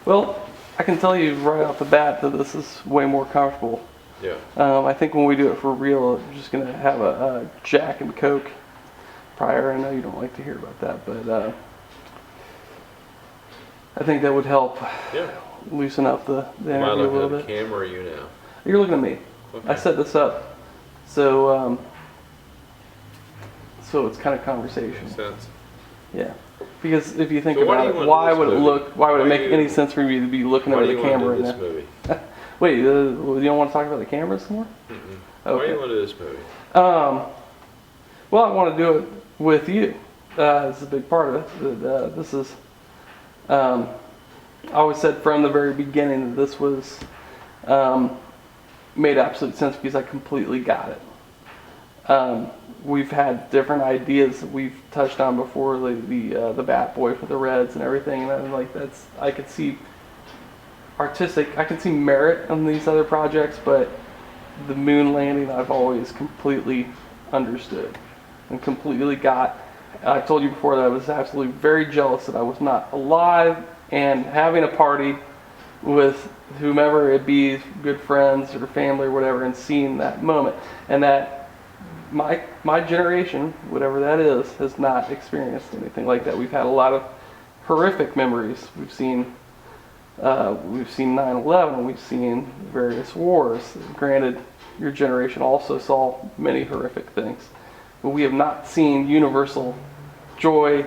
Well, I can tell you right off the bat that this is way more comfortable. Yeah. I think when we do it for real, we're just going to have a Jack and Coke prior. I know you don't like to hear about that, but I think that would help loosen up the Am I interview a little looking at bit. the camera or you now? You're looking at me. Okay. I set this up so so it's kind of conversational. Makes sense. Yeah. Because if you think So why about do you it, want why this would it movie? look? Why would it Why make do you- any sense for me to be looking Why over do the you want camera to do in this there? movie? Wait, you don't want to talk about the cameras some more? Mm-mm. Okay. Why do you want to do this movie? Well, I want to do it with you. This is a big part of it. This is. I always said from the very beginning that this was made absolute sense because I completely got it. We've had different ideas that we've touched on before, like the Bat Boy for the Reds and everything, and I'm like, I could see I can see merit in these other projects, but the moon landing I've always completely understood and completely got. I told you before that I was absolutely very jealous that I was not alive and having a party with whomever it be, good friends or family or whatever, and seeing that moment. And that my generation, whatever that is, has not experienced anything like that. We've had a lot of horrific memories. We've seen 9/11, we've seen various wars. Granted, your generation also saw many horrific things, but we have not seen universal joy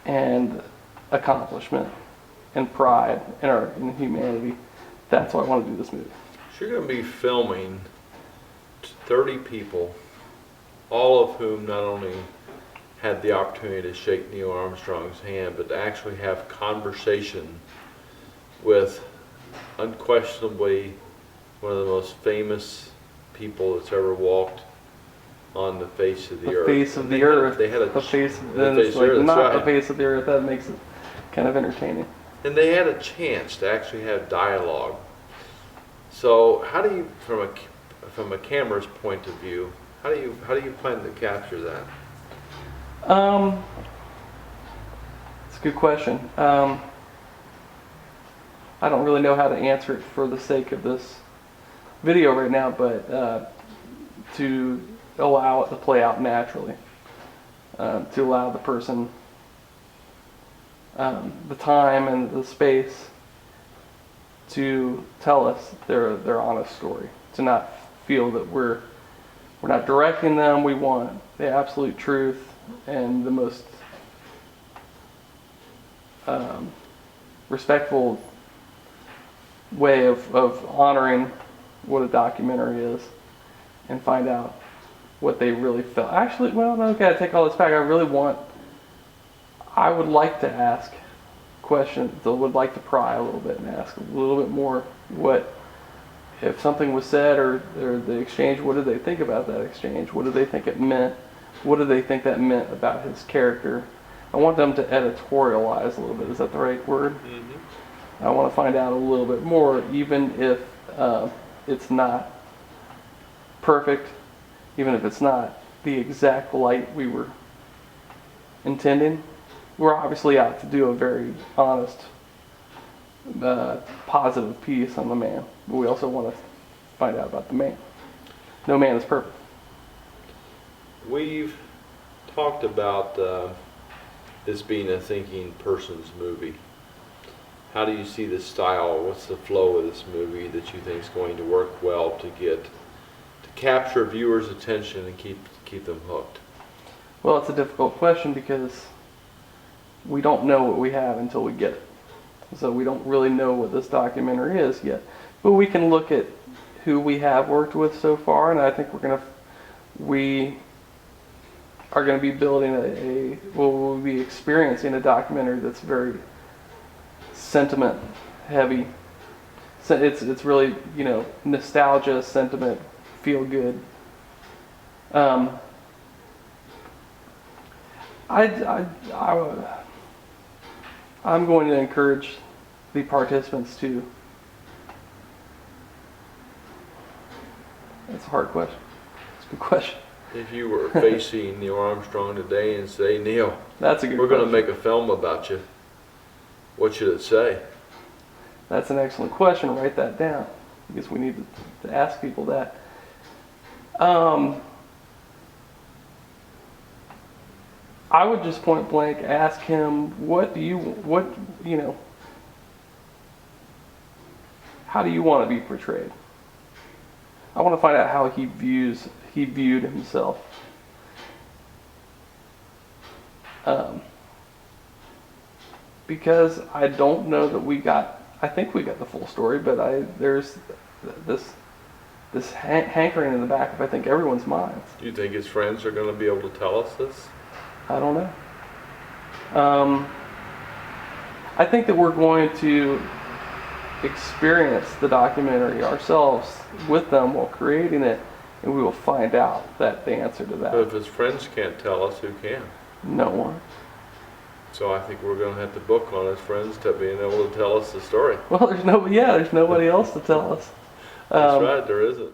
and accomplishment and pride in humanity. That's why I want to do this movie. So you're going to be filming 30 people, all of whom not only had the opportunity to shake Neil Armstrong's hand, but to actually have conversation with unquestionably one of the most famous people that's ever walked on the face of the earth. Face of the earth. They had a face, the and face it's of the like earth, not that's the right. face of the earth. That makes it kind of entertaining. And they had a chance to actually have dialogue. So how do you, from a camera's point of view, how do you plan to capture that? It's a good question. I don't really know how to answer it for the sake of this video right now, but to allow it to play out naturally, to allow the person the time and the space to tell us their honest story, to not feel that we're not directing them. We want the absolute truth and the most respectful way of honoring what a documentary is and find out what they really felt. Actually, well, okay, I take all this back. I would like to ask questions. I would like to pry a little bit and ask a little bit more what, if something was said or the exchange, what did they think about that exchange? What did they think it meant? What did they think that meant about his character? I want them to editorialize a little bit. Is that the right word? Mm-hmm. I want to find out a little bit more, even if it's not perfect, even if it's not the exact light we were intending. We're obviously out to do a very honest, positive piece on the man, but we also want to find out about the man. No man is perfect. We've talked about this being a thinking person's movie. How do you see the style? What's the flow of this movie that you think is going to work well to capture viewers' attention and keep them hooked? Well, it's a difficult question because we don't know what we have until we get it. So we don't really know what this documentary is yet. But we can look at who we have worked with so far, and I think we are going to be building we'll be experiencing a documentary that's very sentiment heavy. So it's really, nostalgia, sentiment, feel good. I'm going to encourage the participants to. That's a hard question. It's a good question. If you were facing Neil Armstrong today and say, Neil, That's a good we're going to question. make a film about you, what should it say? That's an excellent question. Write that down because we need to ask people that. I would just point blank ask him, how do you want to be portrayed? I want to find out how he viewed himself. Because I don't know that I think we got the full story, but there's this hankering in the back of, I think, everyone's minds. Do you think his friends are going to be able to tell us this? I don't know. I think that we're going to experience the documentary ourselves with them while creating it, and we will find out the answer to that. But if his friends can't tell us, who can? No one. So I think we're going to have to book on his friends to being able to tell us the story. Well, there's nobody else to tell us. That's right, there isn't.